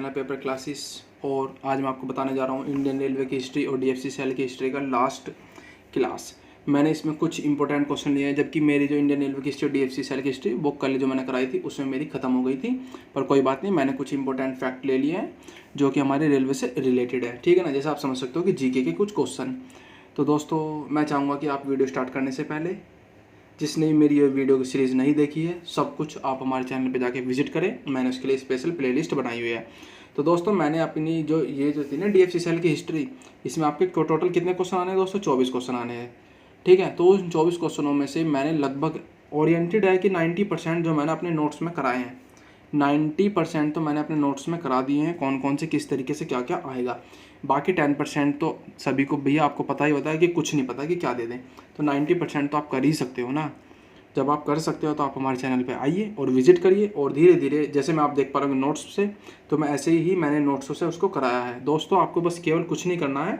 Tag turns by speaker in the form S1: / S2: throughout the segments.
S1: है paper classes. और आज मैं आपको बताने जा रहा हूँ इंडियन रेलवे की हिस्ट्री और डीएफसी सेल की हिस्ट्री का लास्ट क्लास। मैंने इसमें कुछ इंपॉर्टेंट क्वेश्चन लिए हैं, जबकि मेरी जो इंडियन रेलवे की हिस्ट्री और डीएफसी सेल की हिस्ट्री वो कल जो मैंने कराई थी उसमें मेरी खत्म हो गई थी। पर कोई बात नहीं, मैंने कुछ इंपॉर्टेंट फैक्ट ले लिए हैं जो कि हमारे रेलवे से रिलेटेड है। ठीक है ना, जैसे आप समझ सकते हो कि जीके के कुछ क्वेश्चन। तो दोस्तों मैं चाहूँगा कि आप वीडियो स्टार्ट करने से पहले जिसने भी मेरी ये वीडियो की सीरीज़ नहीं देखी है, सब कुछ आप हमारे चैनल पे जाके विजिट करें। मैंने उसके लिए स्पेशल प्लेलिस्ट बनाई हुई है। तो दोस्तों मैंने अपनी जो थी ना डीएफसी सेल की हिस्ट्री, इसमें आपके टोटल कितने क्वेश्चन आने हैं दोस्तों? 24 क्वेश्चन आने हैं। ठीक है, तो उन 24 क्वेश्चनों में से मैंने लगभग ओरिएंटेड है कि 90% जो मैंने अपने नोट्स में कराए हैं, 90% तो मैंने अपने नोट्स में करा दिए हैं, कौन कौन से किस तरीके से क्या क्या आएगा। बाकी 10% तो सभी को भैया आपको पता ही होता है कि कुछ नहीं पता कि क्या दे दें। तो 90% तो आप कर ही सकते हो ना। जब आप कर सकते हो तो आप हमारे चैनल पे आइए और विजिट करिए, और धीरे धीरे जैसे मैं आप देख पा रहे होंगे नोट्स से, तो मैं ऐसे ही मैंने नोट्सों से उसको कराया है। दोस्तों आपको बस केवल कुछ नहीं करना है,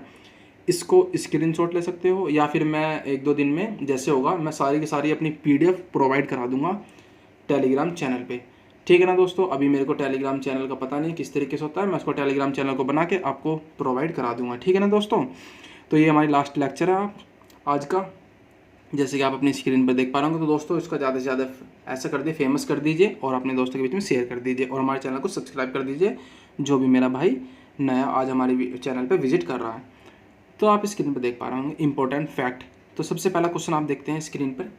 S1: इसको स्क्रीनशॉट ले सकते हो, या फिर मैं 1-2 दिन में जैसे होगा मैं सारी की सारी अपनी PDF प्रोवाइड करा दूंगा टेलीग्राम चैनल पे। ठीक है ना दोस्तों, अभी मेरे को टेलीग्राम चैनल का पता नहीं किस तरीके से होता है, मैं उसको टेलीग्राम चैनल को बना के आपको प्रोवाइड करा दूंगा। ठीक है ना दोस्तों, तो ये हमारी लास्ट लेक्चर है आज का, जैसे कि आप अपनी स्क्रीन पर देख पा रहे होंगे। तो दोस्तों इसका ज़्यादा से ज़्यादा ऐसा कर दिए, फेमस कर दीजिए और अपने दोस्तों के बीच में शेयर कर दीजिए, और हमारे चैनल को सब्सक्राइब कर दीजिए जो भी मेरा भाई नया आज हमारे चैनल पर विजिट कर रहा है। तो आप स्क्रीन पर देख पा रहे होंगे इंपॉर्टेंट फैक्ट। तो सबसे पहला क्वेश्चन आप देखते हैं स्क्रीन पर,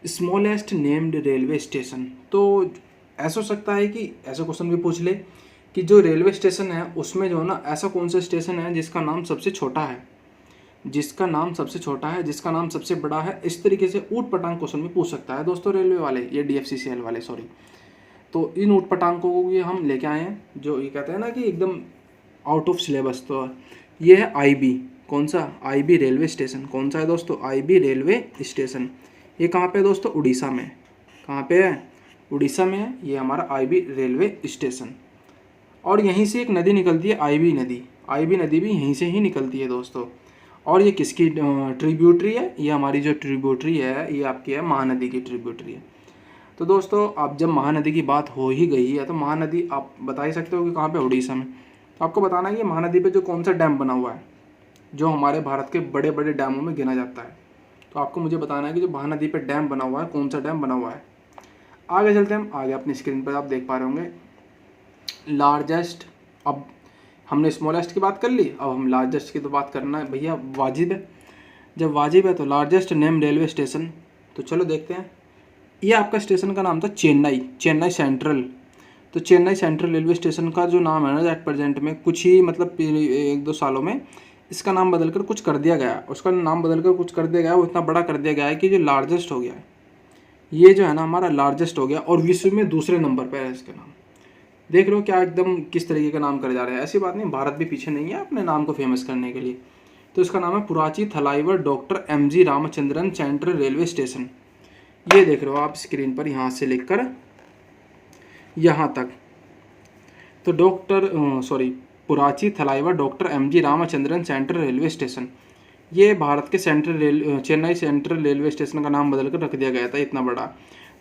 S1: स्मॉलेस्ट नेम्ड रेलवे स्टेशन। तो ऐसा हो सकता है कि ऐसा क्वेश्चन भी पूछ ले कि जो रेलवे स्टेशन है उसमें जो है ना, ऐसा कौन सा स्टेशन है जिसका नाम सबसे छोटा है, जिसका नाम सबसे छोटा है, जिसका नाम सबसे बड़ा है। इस तरीके से ऊट पटांग क्वेश्चन भी पूछ सकता है दोस्तों रेलवे वाले, ये DFCCL वाले सॉरी। तो इन ऊट पटांगों को ये हम लेके आए हैं, जो ये कहते हैं ना कि एकदम आउट ऑफ सिलेबस। तो ये है IB, कौन सा? IB railway station. कौन सा है दोस्तों? IB railway station. ये कहाँ पे है दोस्तों? उड़ीसा में। कहाँ पे है? उड़ीसा में है ये हमारा IB रेलवे स्टेशन। और यहीं से एक नदी निकलती है, IB नदी। IB नदी भी यहीं से ही निकलती है दोस्तों। और ये किसकी ट्रिब्यूटरी है? ये हमारी जो ट्रिब्यूटरी है ये आपकी है महानदी की ट्रिब्यूटरी है। तो दोस्तों अब जब महानदी की बात हो ही गई है, तो महानदी आप बता ही सकते हो कि कहाँ पे? उड़ीसा में। तो आपको बताना है कि महानदी पे जो कौन सा डैम बना हुआ है, जो हमारे भारत के बड़े बड़े डैमों में गिना जाता है। तो आपको मुझे बताना है कि जो महानदी पे डैम बना हुआ है, कौन सा डैम बना हुआ है। आगे चलते हैं, हम आगे अपनी स्क्रीन पर आप देख पा रहे होंगे लार्जेस्ट। अब हमने स्मॉलेस्ट की बात कर ली, अब हम लार्जेस्ट की तो बात करना है भैया, वाजिब है। जब वाजिब है तो लार्जेस्ट नेम रेलवे स्टेशन। तो चलो देखते हैं। ये आपका स्टेशन का नाम था चेन्नई सेंट्रल। तो चेन्नई सेंट्रल रेलवे स्टेशन का जो नाम है ना, एट प्रेजेंट में कुछ ही मतलब 1-2 सालों में इसका नाम बदलकर कुछ कर दिया गया, उसका नाम बदलकर कुछ कर दिया गया, वो इतना बड़ा कर दिया गया है कि जो लार्जेस्ट हो गया है, ये जो है ना हमारा लार्जेस्ट हो गया, और विश्व में दूसरे नंबर पर है इसका नाम। देख लो क्या एकदम किस तरीके का नाम करे जा रहे हैं। ऐसी बात नहीं, भारत भी पीछे नहीं है अपने नाम को फेमस करने के लिए। तो इसका नाम है Puratchi Thalaivar doctor MG Ramachandran central railway station. ये देख रहे हो आप स्क्रीन पर, यहाँ से लेकर यहाँ तक। तो Puratchi Thalaivar doctor MG Ramachandran central railway station, ये भारत के चेन्नई सेंट्रल रेलवे स्टेशन का नाम बदलकर रख दिया गया था, इतना बड़ा।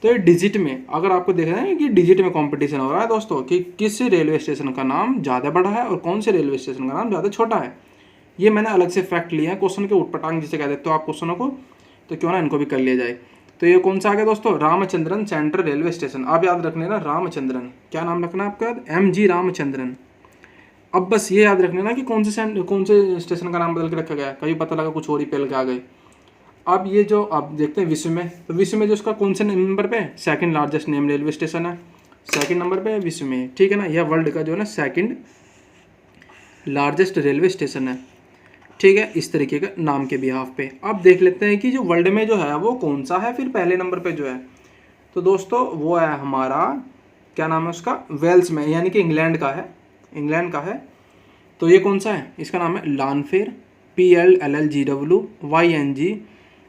S1: तो ये डिजिट में, अगर आपको देखना है कि डिजिट में कंपटीशन हो रहा है दोस्तों, कि किस रेलवे स्टेशन का नाम ज़्यादा बड़ा है और कौन से रेलवे स्टेशन का नाम ज़्यादा छोटा है। ये मैंने अलग से फैक्ट लिया है क्वेश्चन के उटपटांग जिसे कह देते हो आप क्वेश्चनों को, तो क्यों ना इनको भी कर लिया जाए। तो ये कौन सा आ गया दोस्तों? Ramachandran central railway station. आप याद रख लेना रामचंद्रन, क्या नाम रखना है आपका? MG रामचंद्रन। अब बस ये याद रख लेना कि कौन से स्टेशन का नाम बदल के रखा गया है, कभी पता लगा कुछ और ही पेल के आ गए। अब ये जो आप देखते हैं विश्व में, तो विश्व में जो उसका कौन से नंबर पे? Second largest name railway station है, सेकंड नंबर पे है विश्व में। ठीक है ना, यह वर्ल्ड का जो है ना सेकंड लार्जेस्ट रेलवे स्टेशन है। ठीक है, इस तरीके का नाम के बिहाफ पे। अब देख लेते हैं कि जो वर्ल्ड में जो है वो कौन सा है फिर पहले नंबर पे जो है। तो दोस्तों वो है हमारा, क्या नाम है उसका? वेल्स में, यानी कि इंग्लैंड का है, इंग्लैंड का है। तो ये कौन सा है? इसका नाम है लानफेर, PLLGWYNG,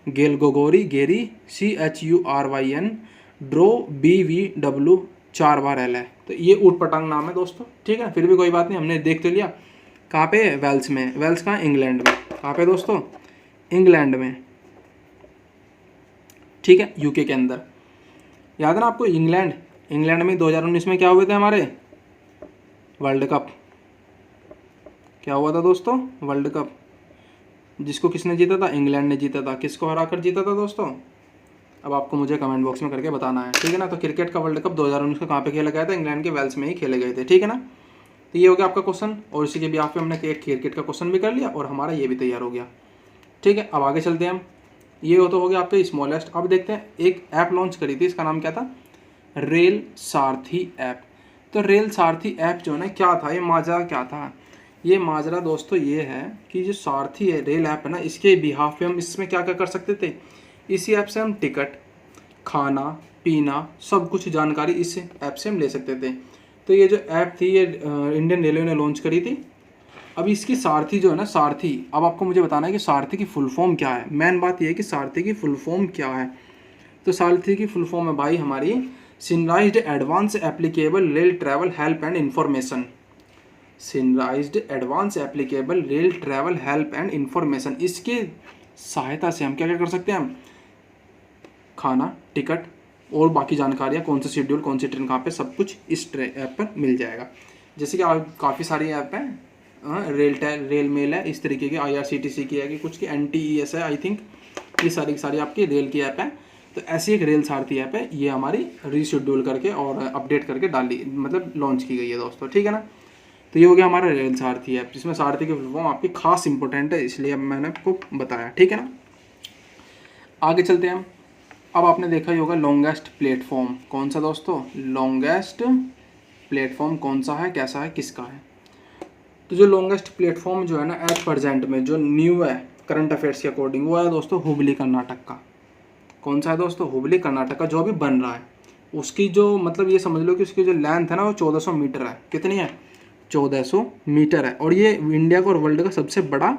S1: गेलगोगोरी गेरी CHURYN, ड्रो BVW 4 बार L है। तो ये ऊट पटांग नाम है दोस्तों। ठीक है, फिर भी कोई बात नहीं, हमने देख तो लिया। कहाँ पे? वेल्स में। वेल्स कहाँ? इंग्लैंड में। कहाँ पे दोस्तों? इंग्लैंड में। ठीक है, UK के अंदर। याद है ना आपको इंग्लैंड में 2019 में क्या हुए थे हमारे? वर्ल्ड कप क्या हुआ था दोस्तों? वर्ल्ड कप जिसको किसने जीता था? इंग्लैंड ने जीता था। किसको हरा कर जीता था दोस्तों? अब आपको मुझे कमेंट बॉक्स में करके बताना है, ठीक है ना। तो क्रिकेट का वर्ल्ड कप 2019 का कहाँ पे खेला गया था? इंग्लैंड के वेल्स में ही खेले गए थे, ठीक है ना। तो ये हो गया आपका क्वेश्चन, और इसी के भी आप पे हमने एक क्रिकेट का क्वेश्चन भी कर लिया और हमारा ये भी तैयार हो गया, ठीक है। अब आगे चलते हैं हम। ये तो हो गया आपके स्मॉलेस्ट। अब देखते हैं, एक ऐप लॉन्च करी थी, इसका नाम क्या था? रेल सारथी ऐप। तो रेल सारथी ऐप जो है ना, क्या था ये माजरा, क्या था ये माजरा दोस्तों? ये है कि जो सारथी है रेल ऐप है ना, इसके बिहाफ पे हम इसमें क्या क्या कर सकते थे? इसी ऐप से हम टिकट, खाना पीना, सब कुछ जानकारी इस ऐप से हम ले सकते थे। तो ये जो ऐप थी ये इंडियन रेलवे ने लॉन्च करी थी। अब इसकी सारथी जो है ना, सारथी, अब आपको मुझे बताना है कि सारथी की फुल फॉर्म क्या है। मेन बात ये है कि सारथी की फुल फॉर्म क्या है। तो सारथी की फुल फॉर्म है भाई हमारी synchronised advance applicable rail travel help and information. Synchronised advance applicable rail travel help and information. इसके सहायता से हम क्या क्या कर सकते हैं? हम खाना, टिकट और बाकी जानकारियाँ, कौन सा शेड्यूल, कौन सी ट्रेन कहाँ पे, सब कुछ इस ऐप पर मिल जाएगा। जैसे कि काफ़ी सारी ऐप हैं, रेल मेल है, इस तरीके की IRCTC की है, कि कुछ की NTES है आई थिंक, ये सारी की सारी आपकी रेल की ऐप है। तो ऐसी एक रेल सारथी ऐप है, ये हमारी रीशेड्यूल करके और अपडेट करके डाली, मतलब लॉन्च की गई है दोस्तों, ठीक है ना। तो ये हो गया हमारा रेल सारथी ऐप, जिसमें सारथी की फुल फॉर्म आपकी खास इंपॉर्टेंट है, इसलिए अब मैंने आपको बताया, ठीक है ना। आगे चलते हैं हम। अब आपने देखा ही होगा लॉन्गेस्ट प्लेटफॉर्म कौन सा दोस्तों? लॉन्गेस्ट प्लेटफॉर्म कौन सा है, कैसा है, किसका है? तो जो लॉन्गेस्ट प्लेटफॉर्म जो है ना एट प्रेजेंट में, जो न्यू है करंट अफेयर्स के अकॉर्डिंग, वो है दोस्तों हुबली कर्नाटक का। कौन सा है दोस्तों? हुबली कर्नाटक का, जो अभी बन रहा है। उसकी जो मतलब ये समझ लो कि उसकी जो लेंथ है ना, वो 1400 मीटर है। कितनी है? 1400 मीटर है। और ये इंडिया का और वर्ल्ड का सबसे बड़ा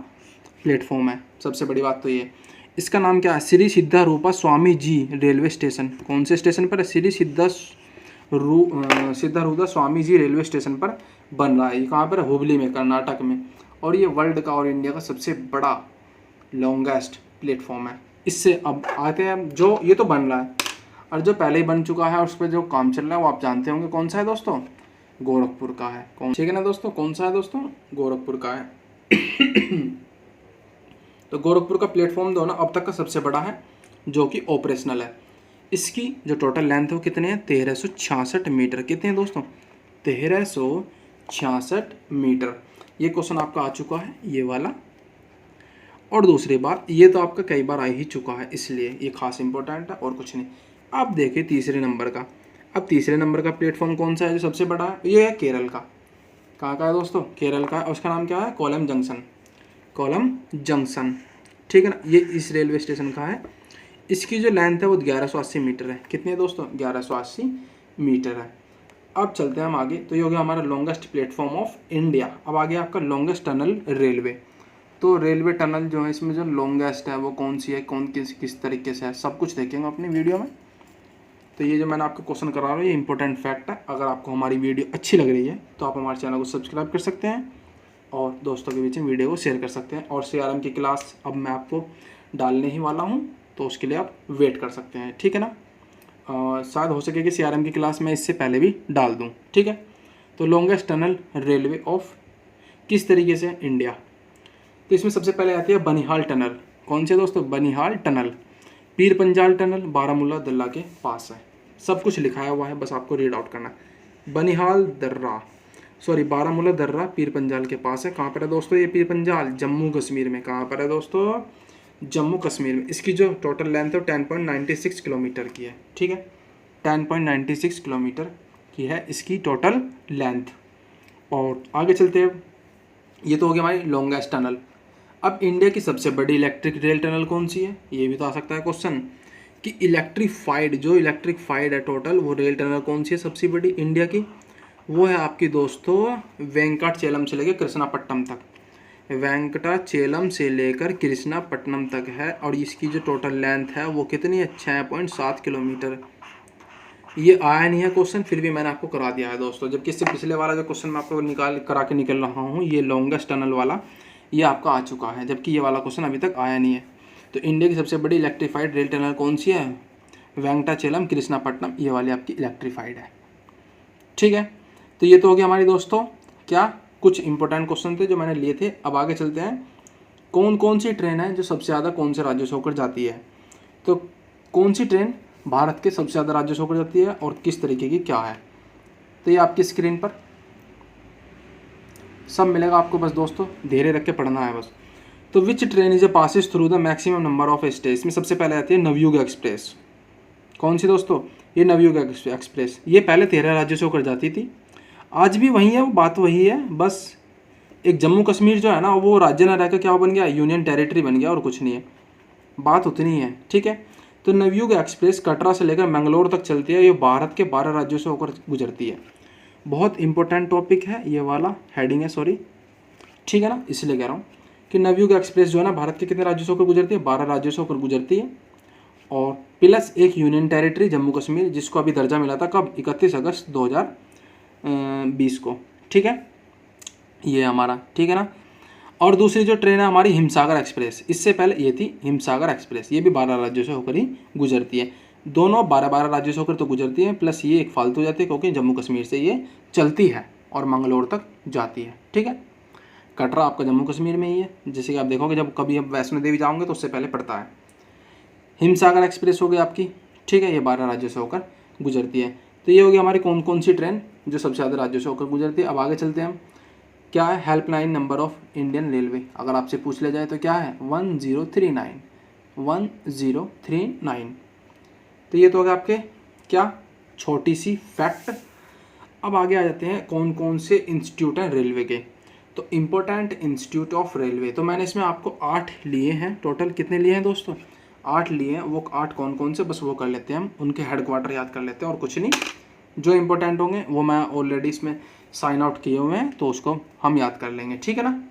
S1: प्लेटफॉर्म है। सबसे बड़ी बात तो ये, इसका नाम क्या है? Shri सिद्धारूपा Swami ji railway station. कौन से स्टेशन पर है? श्री सिद्धारूपा स्वामी जी रेलवे स्टेशन पर बन रहा है। ये कहाँ पर है? हुबली में, कर्नाटक में। और ये वर्ल्ड का और इंडिया का सबसे बड़ा लॉन्गेस्ट प्लेटफॉर्म है। इससे अब आते हैं जो ये तो बन रहा है, और जो पहले ही बन चुका है और उस पर जो काम चल रहा है वो आप जानते होंगे कौन सा है दोस्तों? गोरखपुर का है। कौन, ठीक है ना दोस्तों, कौन सा है दोस्तों? गोरखपुर का है। तो गोरखपुर का प्लेटफॉर्म जो ना अब तक का सबसे बड़ा है, जो कि ऑपरेशनल है। इसकी जो टोटल लेंथ है वो कितने हैं? 1366 मीटर। कितने हैं दोस्तों? 1366 मीटर। ये क्वेश्चन आपका आ चुका है, ये वाला। और दूसरी बात, ये तो आपका कई बार आ ही चुका है, इसलिए ये खास इंपॉर्टेंट है और कुछ नहीं। अब देखिए तीसरे नंबर का। अब तीसरे नंबर का प्लेटफॉर्म कौन सा है जो सबसे बड़ा है? ये है केरल का। कहाँ का है दोस्तों? केरल का है। उसका नाम क्या है? कोलम जंक्शन। कोलम जंक्शन, ठीक है ना। ये इस रेलवे स्टेशन का है। इसकी जो लेंथ है वो 1180 मीटर है। कितनी है दोस्तों? 1180 मीटर है। अब चलते हैं हम आगे। तो ये हो गया हमारा लॉन्गेस्ट प्लेटफॉर्म ऑफ इंडिया। अब आगे आपका लॉन्गेस्ट टनल रेलवे। तो रेलवे टनल जो है इसमें जो लॉन्गेस्ट है वो कौन सी है, कौन किस तरीके से है, सब कुछ देखेंगे अपनी वीडियो में। तो ये जो मैंने आपको क्वेश्चन करा रहा हूँ ये इंपॉर्टेंट फैक्ट है। अगर आपको हमारी वीडियो अच्छी लग रही है तो आप हमारे चैनल को सब्सक्राइब कर सकते हैं और दोस्तों के बीच में वीडियो को शेयर कर सकते हैं। और CRM की क्लास अब मैं आपको डालने ही वाला हूँ, तो उसके लिए आप वेट कर सकते हैं, ठीक है ना। शायद हो सके कि CRM की क्लास मैं इससे पहले भी डाल दूँ, ठीक है। तो लॉन्गेस्ट टनल रेलवे ऑफ किस तरीके से इंडिया। तो इसमें सबसे पहले आती है बनिहाल टनल। कौन से दोस्तों? बनिहाल टनल। पीर पंजाल टनल बारामूला दर्रा के पास है। सब कुछ लिखाया हुआ है, बस आपको रीड आउट करना। बनिहाल दर्रा, सॉरी बारामूला दर्रा पीर पंजाल के पास है। कहाँ पर है दोस्तों ये पीर पंजाल? जम्मू कश्मीर में। कहाँ पर है दोस्तों? जम्मू कश्मीर में। इसकी जो टोटल लेंथ है 10.96 किलोमीटर की है, ठीक है। 10.96 किलोमीटर की है इसकी टोटल लेंथ। और आगे चलते हैं, ये तो हो गया हमारी लॉन्गेस्ट टनल। अब इंडिया की सबसे बड़ी इलेक्ट्रिक रेल टनल कौन सी है? ये भी तो आ सकता है क्वेश्चन कि इलेक्ट्रिफाइड है टोटल, वो रेल टनल कौन सी है सबसे बड़ी इंडिया की? वो है आपकी दोस्तों वेंकटाचेलम से लेकर कृष्णापट्टनम तक। वेंकटाचेलम से लेकर कृष्णापट्टनम तक है। और इसकी जो टोटल लेंथ है वो कितनी है? 6.7 किलोमीटर। ये आया नहीं है क्वेश्चन, फिर भी मैंने आपको करा दिया है दोस्तों। जबकि इससे पिछले वाला जो क्वेश्चन मैं आपको करा के निकल रहा हूँ, ये लॉन्गेस्ट टनल वाला, ये आपका आ चुका है, जबकि ये वाला क्वेश्चन अभी तक आया नहीं है। तो इंडिया की सबसे बड़ी इलेक्ट्रीफाइड रेल टनल कौन सी है? वेंकटाचेलम कृष्णापट्टनम, ये वाली आपकी इलेक्ट्रीफाइड है, ठीक है। तो ये तो हो गया हमारी दोस्तों क्या कुछ इंपॉर्टेंट क्वेश्चन थे जो मैंने लिए थे। अब आगे चलते हैं, कौन कौन सी ट्रेन है जो सबसे ज़्यादा कौन से राज्यों से होकर जाती है। तो कौन सी ट्रेन भारत के सबसे ज़्यादा राज्यों से होकर जाती है और किस तरीके की क्या है, तो ये आपकी स्क्रीन पर सब मिलेगा आपको। बस दोस्तों धैर्य रख के पढ़ना है बस। तो विच train is a passes through the maximum number of states. इसमें सबसे पहले आती है नवयुग एक्सप्रेस। कौन सी दोस्तों, ये नवयुग एक्सप्रेस। ये पहले 13 राज्यों से होकर जाती थी, आज भी वही है, वो बात वही है। बस एक जम्मू कश्मीर जो है ना, वो राज्य ना रहकर क्या बन गया, यूनियन टेरिटरी बन गया, और कुछ नहीं है, बात उतनी है। ठीक है, तो नवयुग एक्सप्रेस कटरा से लेकर मंगलोर तक चलती है। ये भारत के 12 राज्यों से होकर गुजरती है। बहुत इंपॉर्टेंट टॉपिक है ये वाला, हेडिंग है सॉरी, ठीक है ना, इसलिए कह रहा हूँ कि नवयुग एक्सप्रेस जो है ना भारत के कितने राज्यों से होकर गुजरती है, 12 राज्यों से होकर गुजरती है, और प्लस एक यूनियन टेरिटरी जम्मू कश्मीर, जिसको अभी दर्जा मिला था कब, 31 अगस्त 2020 को। ठीक है, ये हमारा, ठीक है ना। और दूसरी जो ट्रेन है हमारी हिमसागर एक्सप्रेस, इससे पहले ये थी हिमसागर एक्सप्रेस, ये भी 12 राज्यों से होकर ही गुजरती है। दोनों 12 राज्यों से होकर तो गुजरती है, प्लस ये एक फालतू जाती है क्योंकि जम्मू कश्मीर से ये चलती है और मंगलोर तक जाती है। ठीक है, कटरा आपका जम्मू कश्मीर में ही है, जैसे कि आप देखोगे जब कभी आप वैष्णो देवी जाओगे तो उससे पहले पड़ता है। हिमसागर एक्सप्रेस हो गई आपकी, ठीक है, ये 12 राज्यों से होकर गुजरती है। तो ये होगी हमारी कौन कौन सी ट्रेन जो सबसे ज़्यादा राज्यों से होकर गुजरती है। अब आगे चलते हैं हम, क्या है helpline number of Indian railway. अगर आपसे पूछ लिया जाए तो क्या है, 1039 1039। तो ये तो होगा आपके क्या, छोटी सी फैक्ट। अब आगे आ जाते हैं कौन कौन से इंस्टीट्यूट हैं रेलवे के। तो इम्पोर्टेंट इंस्टीट्यूट ऑफ रेलवे, तो मैंने इसमें आपको 8 लिए हैं टोटल। कितने लिए हैं दोस्तों, 8 लिए हैं। वो 8 कौन कौन से, बस वो कर लेते हैं हम, उनके हेडक्वार्टर याद कर लेते हैं और कुछ नहीं। जो इंपॉर्टेंट होंगे वो मैं ऑलरेडी इसमें साइन आउट किए हुए हैं, तो उसको हम याद कर लेंगे। ठीक है ना।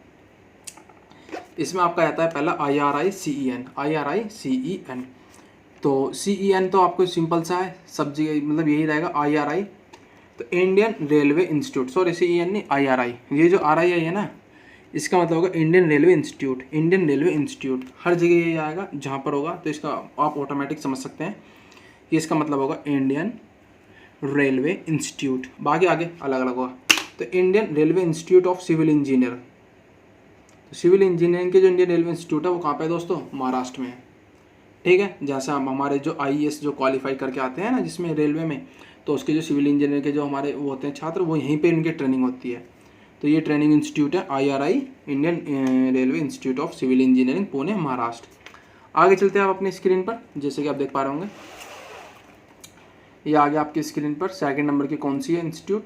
S1: इसमें आपका आता है पहला IRICEN। तो CEN तो आपको सिंपल सा है, सब जगह मतलब यही रहेगा IRI। तो Indian railway institute, sorry CEN नहीं IRI। ये जो RII है ना, इसका मतलब होगा Indian railway institute. Indian railway institute हर जगह यही आएगा जहाँ पर होगा, तो इसका आप ऑटोमेटिक समझ सकते हैं कि इसका मतलब होगा इंडियन रेलवे इंस्टीट्यूट। बाकी आगे अलग अलग होगा। तो Indian railway institute of civil engineer, तो सिविल इंजीनियरिंग के जो इंडियन रेलवे इंस्टीट्यूट है वो कहाँ पे है दोस्तों, महाराष्ट्र में है। ठीक है, जैसे हम हमारे जो IAS जो क्वालिफाई करके आते हैं ना जिसमें रेलवे में, तो उसके जो सिविल इंजीनियर के जो हमारे वो होते हैं छात्र, वो यहीं पे इनकी ट्रेनिंग होती है। तो ये ट्रेनिंग इंस्टीट्यूट है IRI, Indian railway institute of civil engineering, Pune Maharashtra. आगे चलते हैं आप अपनी स्क्रीन पर, जैसे कि आप देख पा रहे होंगे ये आगे आपकी स्क्रीन पर सेकंड नंबर की कौन सी है इंस्टीट्यूट,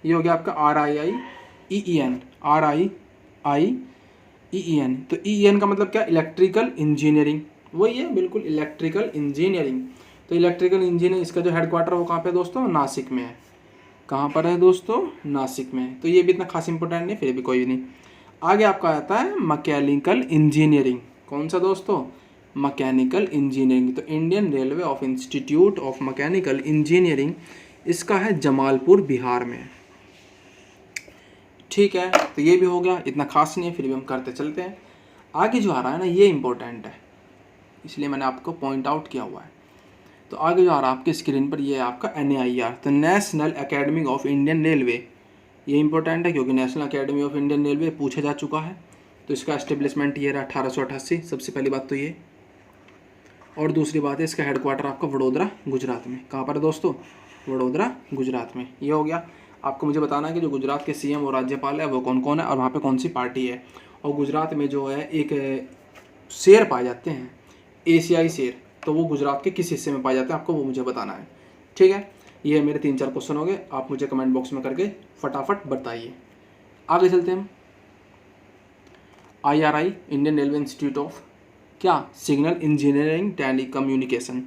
S1: ये हो गया आपका RIIEN। तो EEN का मतलब क्या, इलेक्ट्रिकल इंजीनियरिंग, वही है बिल्कुल, इलेक्ट्रिकल इंजीनियरिंग। तो इलेक्ट्रिकल इंजीनियरिंग, इसका जो हेडक्वार्टर है वो कहाँ पे है दोस्तों, नासिक में है। कहाँ पर है दोस्तों, नासिक में। तो ये भी इतना खास इंपॉर्टेंट नहीं, फिर भी कोई नहीं। आगे आपका आता है मैकेनिकल इंजीनियरिंग। कौन सा दोस्तों, मैकेनिकल इंजीनियरिंग। तो Indian railway of institute of mechanical engineering, इसका है जमालपुर बिहार में। ठीक है, तो ये भी हो गया, इतना खास नहीं है, फिर भी हम करते चलते हैं। आगे जो आ रहा है ना ये इंपॉर्टेंट है, इसलिए मैंने आपको पॉइंट आउट किया हुआ है। तो आगे जो आ रहा है आपके स्क्रीन पर ये है आपका NAIR, तो national academy of Indian railway. ये इंपॉर्टेंट है क्योंकि national academy of Indian railway पूछा जा चुका है। तो इसका एस्टेब्लिशमेंट ये रहा 1888, सबसे पहली बात तो ये। और दूसरी बात है इसका हेडक्वार्टर आपका वडोदरा गुजरात में। कहाँ पर है दोस्तों, वडोदरा गुजरात में। ये हो गया। आपको मुझे बताना है कि जो गुजरात के CM और राज्यपाल है वो कौन कौन है और वहाँ पे कौन सी पार्टी है। और गुजरात में जो है एक शेर पाए जाते हैं, एशियाई शेर, तो वो गुजरात के किस हिस्से में पाए जाते हैं आपको वो मुझे बताना है। ठीक है, ये मेरे 3-4 क्वेश्चन हो गए, आप मुझे कमेंट बॉक्स में करके फटाफट बताइए। आगे चलते हैं हम, IRI Indian railway institute of क्या, signal engineering telecommunication.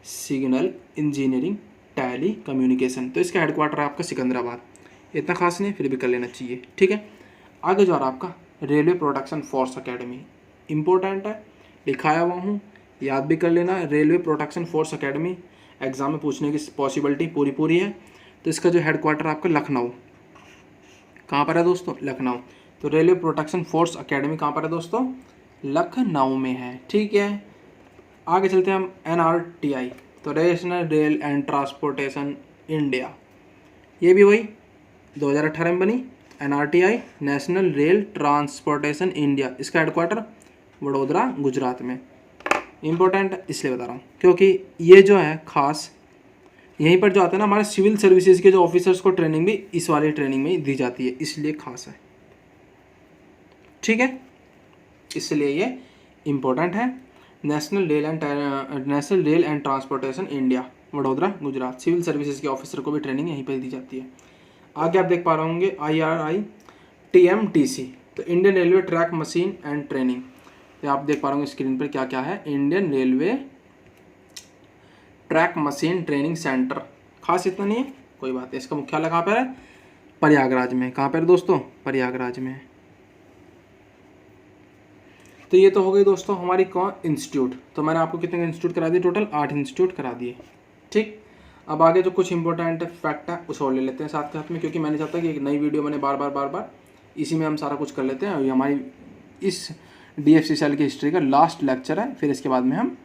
S1: Signal engineering telecommunication, तो इसका हेडक्वार्टर है आपका सिकंदराबाद। इतना खास नहीं, फिर भी कर लेना चाहिए। ठीक है, आगे जो आ रहा है आपका railway production force academy, important है, लिखाया हुआ हूँ, याद भी कर लेना। Railway production force academy exam में पूछने की पॉसिबिलिटी पूरी है। तो इसका जो हेडक्वार्टर आपका लखनऊ, कहाँ पर है दोस्तों, लखनऊ। तो रेलवे प्रोडक्शन फोर्स अकेडमी कहाँ पर है दोस्तों, लखनऊ में है। ठीक है, आगे चलते हैं हम NRTI, तो national rail and transportation India, ये भी वही 2018 में बनी। NRTI national rail transportation India, इसका हेडक्वार्टर वडोदरा गुजरात में। इम्पोर्टेंट इसलिए बता रहा हूँ क्योंकि ये जो है खास यहीं पर जो आता है ना, हमारे सिविल सर्विसेज के जो ऑफिसर्स को ट्रेनिंग भी इस वाली ट्रेनिंग में ही दी जाती है, इसलिए खास है। ठीक है, इसलिए ये इम्पोर्टेंट है। National rail and transportation India, Vadodara Gujarat. Civil services के ऑफिसर को भी ट्रेनिंग यहीं पर दी जाती है। आगे आप देख पा रहे होंगे IRI-TMTC, तो Indian railway track machine and training. तो आप देख पा रहे होंगे स्क्रीन पर क्या क्या है। Indian railway track machine training centre, खास इतना नहीं है, कोई बात है। इसका मुख्यालय कहाँ पर है? प्रयागराज में। कहाँ पर दोस्तों? प्रयागराज में। तो ये तो हो गई दोस्तों हमारी कौन इंस्टीट्यूट। तो मैंने आपको कितने इंस्टीट्यूट करा दिए? टोटल 8 इंस्टीट्यूट करा दिए। ठीक, अब आगे जो कुछ इंपॉर्टेंट फैक्ट है उसे और ले लेते हैं साथ के साथ में, क्योंकि मैंने चाहता कि एक नई वीडियो मैंने बार बार इसी में हम सारा कुछ कर लेते हैं। और ये हमारी इस DFCCL की हिस्ट्री का लास्ट लेक्चर है। फिर इसके बाद में हम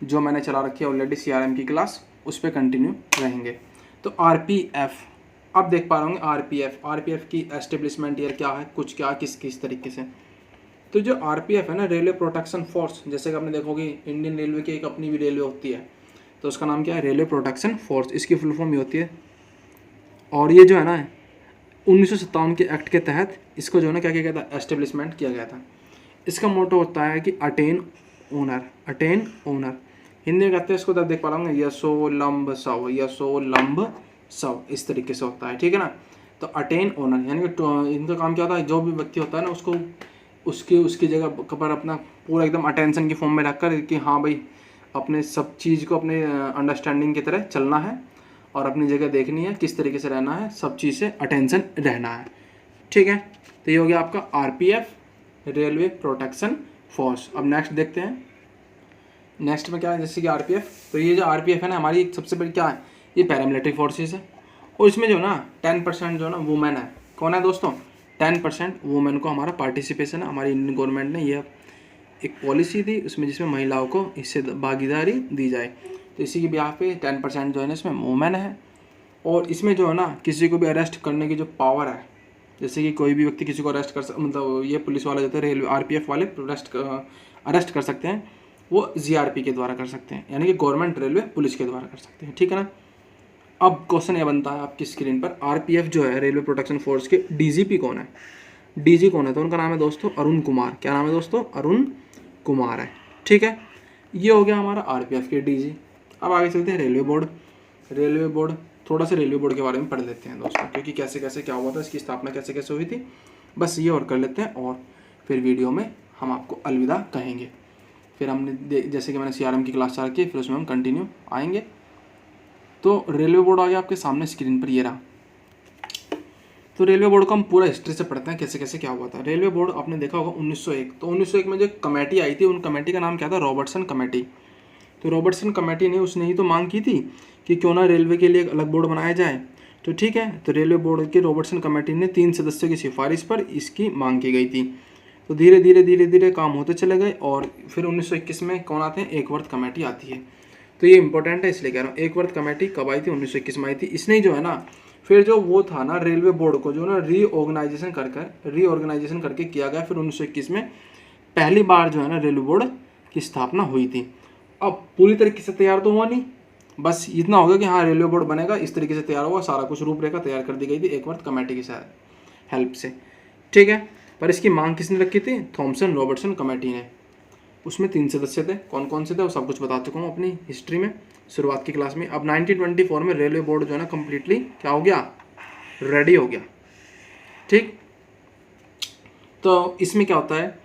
S1: जो मैंने चला रखी है ऑलरेडी CRM की क्लास, उस पर कंटिन्यू रहेंगे। तो RPF, अब देख पा रहे होंगे RPF की एस्टेब्लिशमेंट ईयर क्या है, कुछ क्या किस तरीके से। तो जो RPF है ना, रेलवे प्रोटेक्शन फोर्स, जैसे कि आपने देखोगे इंडियन रेलवे की एक अपनी भी रेलवे होती है, तो उसका नाम क्या है? Railway protection force. इसकी फुल फॉर्म ये होती है। और ये जो है ना 1957 के एक्ट के तहत इसको जो है ना क्या किया गया था? एस्टेब्लिशमेंट किया गया था। इसका मोटो होता है कि अटेन ओनर। हिंदी में कहते हैं इसको, तब देख पा रहा हूँ यशो लंब सव, इस तरीके से होता है। ठीक है ना, तो अटेन ओनर यानी कि इनका काम क्या होता है? जो भी व्यक्ति होता है ना, उसको उसकी जगह पर अपना पूरा एकदम अटेंशन की फॉर्म में रखकर कि हाँ भाई अपने सब चीज़ को अपने अंडरस्टैंडिंग की तरह चलना है और अपनी जगह देखनी है, किस तरीके से रहना है, सब चीज़ से अटेंशन रहना है। ठीक है, तो ये हो गया आपका RPF रेलवे प्रोटेक्शन फोर्स। अब नेक्स्ट देखते हैं, नेक्स्ट में क्या है? जैसे कि RPF, तो ये जो RPF है ना हमारी सबसे बड़ी क्या है? ये पैरामिलिट्री फोर्सेस है। और इसमें जो ना 10% जो ना वुमेन है। कौन है दोस्तों? 10% वुमेन को हमारा पार्टिसिपेशन है। हमारी इंडियन गवर्नमेंट ने यह एक पॉलिसी थी उसमें, जिसमें महिलाओं को इससे भागीदारी दी जाए। तो इसी के ब्याह पे 10% जो है ना इसमें वुमेन है। और इसमें जो है ना किसी को भी अरेस्ट करने की जो पावर है, जैसे कि कोई भी व्यक्ति किसी को अरेस्ट कर मतलब ये पुलिस वाले जो थे रेलवे RPF वाले अरेस्ट कर सकते हैं, वो GRP के द्वारा कर सकते हैं, यानी कि गवर्नमेंट रेलवे पुलिस के द्वारा कर सकते हैं। ठीक है ना। अब क्वेश्चन ये बनता है आपकी स्क्रीन पर, RPF जो है रेलवे प्रोटेक्शन फोर्स के DGP कौन है? DG कौन है? तो उनका नाम है दोस्तों अरुण कुमार। क्या नाम है दोस्तों? अरुण कुमार है। ठीक है, ये हो गया हमारा RPF के DG। अब आगे चलते हैं रेलवे बोर्ड। थोड़ा सा रेलवे बोर्ड के बारे में पढ़ लेते हैं दोस्तों, क्योंकि कैसे कैसे क्या हुआ था, इसकी स्थापना कैसे कैसे हुई थी, बस ये और कर लेते हैं और फिर वीडियो में हम आपको अलविदा कहेंगे। फिर हमने जैसे कि मैंने CRM की क्लास स्टार्ट की, फिर उसमें हम कंटिन्यू आएंगे। तो रेलवे बोर्ड आ गया आपके सामने स्क्रीन पर, ये रहा। तो रेलवे बोर्ड को हम पूरा हिस्ट्री से पढ़ते हैं कैसे कैसे क्या हुआ था। रेलवे बोर्ड आपने देखा होगा 1901, तो 1901 में जो कमेटी आई थी, उन कमेटी का नाम क्या था? Robertson committee. तो रॉबर्टसन कमेटी ने उसने ही तो मांग की थी कि क्यों ना रेलवे के लिए एक अलग बोर्ड बनाया जाए। तो ठीक है, तो रेलवे बोर्ड के रॉबर्टसन कमेटी ने 3 सदस्यों की सिफारिश पर इसकी मांग की गई थी। तो धीरे धीरे काम होते चले गए और फिर 1921 में कौन आते हैं? एकवर्थ कमेटी आती है। तो ये इंपॉर्टेंट है इसलिए कह रहा हूँ। एकवर्थ कमेटी कब आई थी? 1921 में आई थी। इसने जो है ना फिर जो वो था ना रेलवे बोर्ड को जो ना रीऑर्गेनाइजेशन करके किया गया। फिर 1921 में पहली बार जो है ना रेलवे बोर्ड की स्थापना हुई थी। अब पूरी तरीके से तैयार तो हुआ नहीं, बस इतना होगा कि हाँ रेलवे बोर्ड बनेगा, इस तरीके से तैयार हुआ, सारा कुछ रूपरेखा तैयार कर दी गई थी एकवर्थ कमेटी की हेल्प से। ठीक है, पर इसकी मांग किसने रखी थी? थॉमसन रॉबर्टसन कमेटी ने। उसमें 3 सदस्य थे। कौन कौन से थे वो सब कुछ बता चुका हूँ अपनी हिस्ट्री में शुरुआत की क्लास में। अब 1924 में रेलवे बोर्ड जो है ना कम्प्लीटली क्या हो गया? रेडी हो गया। ठीक, तो इसमें क्या होता है?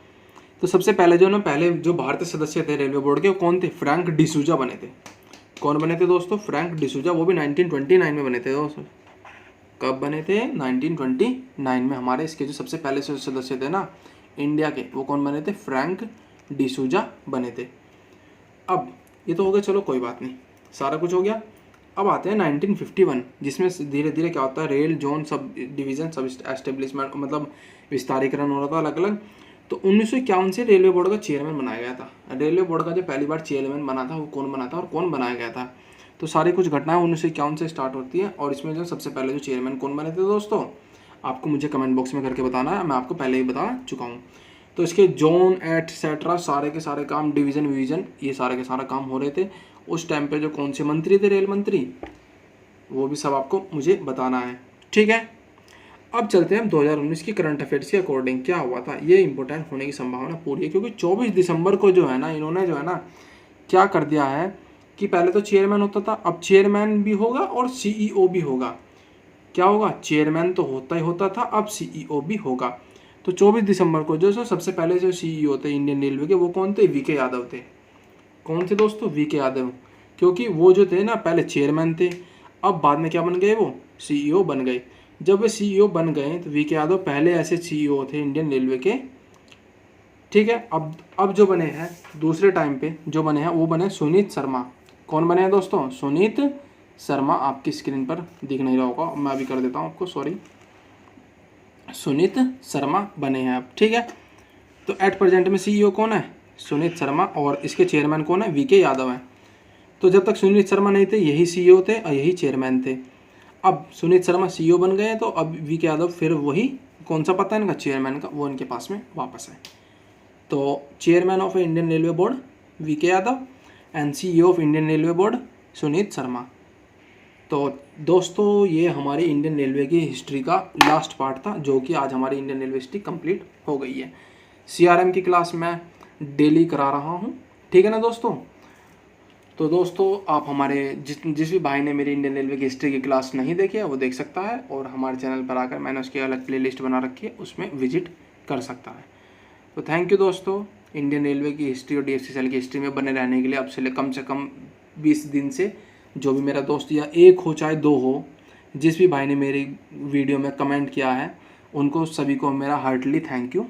S1: तो सबसे पहले जो भारतीय सदस्य थे रेलवे बोर्ड के, वो कौन थे? फ्रैंक डिसूजा बने थे। कौन बने थे दोस्तों? फ्रैंक डिसूजा। वो भी 1929 में बने थे दोस्तों। कब बने थे? 1929 में। हमारे इसके जो सबसे पहले सदस्य थे ना इंडिया के, वो कौन बने थे? फ्रैंक डिसूजा बने थे। अब ये तो हो गया, चलो कोई बात नहीं, सारा कुछ हो गया। अब आते हैं 1951, जिसमें धीरे धीरे क्या होता है? रेल जोन सब डिवीज़न सब एस्टेब्लिशमेंट मतलब विस्तारीकरण हो रहा था अलग अलग। तो 1951 से रेलवे बोर्ड का चेयरमैन बनाया गया था। रेलवे बोर्ड का जो पहली बार चेयरमैन बना था वो कौन बना था और कौन बनाया गया था? तो सारी कुछ घटनाएं 1951 से स्टार्ट होती है। और इसमें जो सबसे पहले जो चेयरमैन कौन बने थे दोस्तों? आपको मुझे कमेंट बॉक्स में करके बताना है, मैं आपको पहले ही बता चुका हूँ। तो इसके जोन एटसेट्रा सारे के सारे काम, डिवीज़न विवीजन, ये सारे के सारे काम हो रहे थे उस टाइम पे। जो कौन से मंत्री थे, रेल मंत्री, वो भी सब आपको मुझे बताना है, ठीक है। अब चलते हैं हम 2019 की करंट अफेयर्स के अकॉर्डिंग क्या हुआ था। ये इंपॉर्टेंट होने की संभावना पूरी है, क्योंकि 24 दिसंबर को जो है ना, इन्होंने जो है ना क्या कर दिया है कि पहले तो चेयरमैन होता था, अब चेयरमैन भी होगा और सीईओ भी होगा। क्या होगा, चेयरमैन तो होता ही होता था, अब सीईओ भी होगा। तो 24 दिसंबर को जो सबसे पहले जो सीईओ थे इंडियन रेलवे के, वो कौन थे, वीके यादव थे। कौन थे दोस्तों, वीके यादव। क्योंकि वो जो थे ना पहले चेयरमैन थे, अब बाद में क्या बन गए, वो सीईओ बन गए। जब वे सीईओ बन गए तो वीके यादव पहले ऐसे सीईओ थे इंडियन रेलवे के, ठीक है। अब जो बने हैं दूसरे टाइम पे जो बने हैं, वो बने सुनीत शर्मा। कौन बने हैं दोस्तों, सुनीत शर्मा। आपकी स्क्रीन पर दिख नहीं रहा होगा, मैं अभी कर देता हूँ आपको, सॉरी। सुनीत शर्मा बने हैं अब, ठीक है। तो एट प्रेजेंट में सीईओ कौन है, सुनीत शर्मा, और इसके चेयरमैन कौन है, वीके यादव हैं। तो जब तक सुनीत शर्मा नहीं थे, यही सीईओ थे और यही चेयरमैन थे। अब सुनीत शर्मा सीईओ बन गए, तो अब वीके यादव फिर वही कौन सा पता है इनका, चेयरमैन का, वो इनके पास में वापस है। तो chairman of Indian railway board VK Yadav and CEO of Indian railway board Sunit Sharma. तो दोस्तों ये हमारी इंडियन रेलवे की हिस्ट्री का लास्ट पार्ट था, जो कि आज हमारी इंडियन रेलवे हिस्ट्री कंप्लीट हो गई है। सीआरएम की क्लास मैं डेली करा रहा हूँ, ठीक है ना दोस्तों। तो दोस्तों आप हमारे जिस भी भाई ने मेरी इंडियन रेलवे की हिस्ट्री की क्लास नहीं देखी है, वो देख सकता है, और हमारे चैनल पर आकर मैंने उसकी अलग प्लेलिस्ट बना रखी है, उसमें विजिट कर सकता है। तो थैंक यू दोस्तों, इंडियन रेलवे की हिस्ट्री और डीएफसीसीएल की हिस्ट्री में बने रहने के लिए। अब से कम 20 दिन से जो भी मेरा दोस्त, या एक हो चाहे दो हो, जिस भी भाई ने मेरी वीडियो में कमेंट किया है, उनको सभी को मेरा हार्टली थैंक यू